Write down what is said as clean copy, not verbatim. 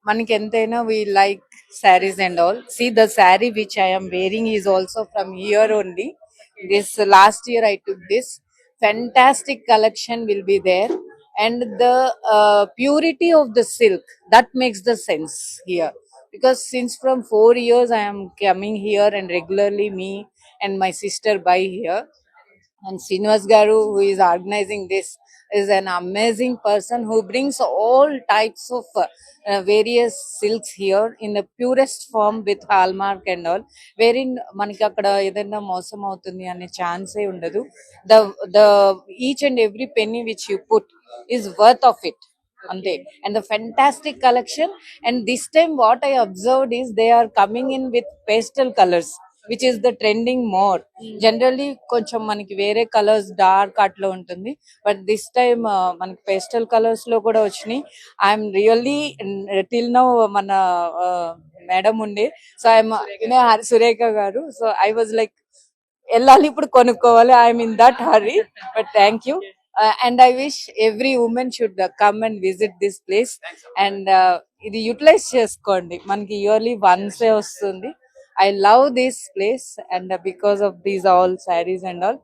మనకి ఎంతైనా we like sarees and all. See, the saree which I am wearing is also from here only. This last year I took this. Fantastic collection will be there, and the purity of the silk, that makes the sense here. Because since from 4 years I am coming here, and regularly me and my sister buy here. And Srinivas Garu, who is organizing this, is an amazing person who brings all types of various silks here in the purest form with hallmark and all, wherein మనకి అక్కడ ఏదైనా మోసం అవుతుంది అనే ఛాన్సే ఉండదు. The each and every penny which you put is worth of it. Ante. And the fantastic collection. And this time what I observed is they are coming in with pastel colors, which is the trending more. Generally కొంచెం మనకి వేరే colours dark అట్లా ఉంటుంది, but this time మనకి pastel colours లో కూడా వచ్చినాయి. I'm really till now మన మేడం ఉండే, సో ఐఎమ్ సురేఖ గారు, సో ఐ వాజ్ లైక్ వెళ్ళాలి ఇప్పుడు కొనుక్కోవాలి, I'm in that hurry. But thank you. And I wish every women should come and visit this place. And ఇది యూటిలైజ్ చేసుకోండి, మనకి yearly వన్సే వస్తుంది. I love this place, and because of these all sarees and all.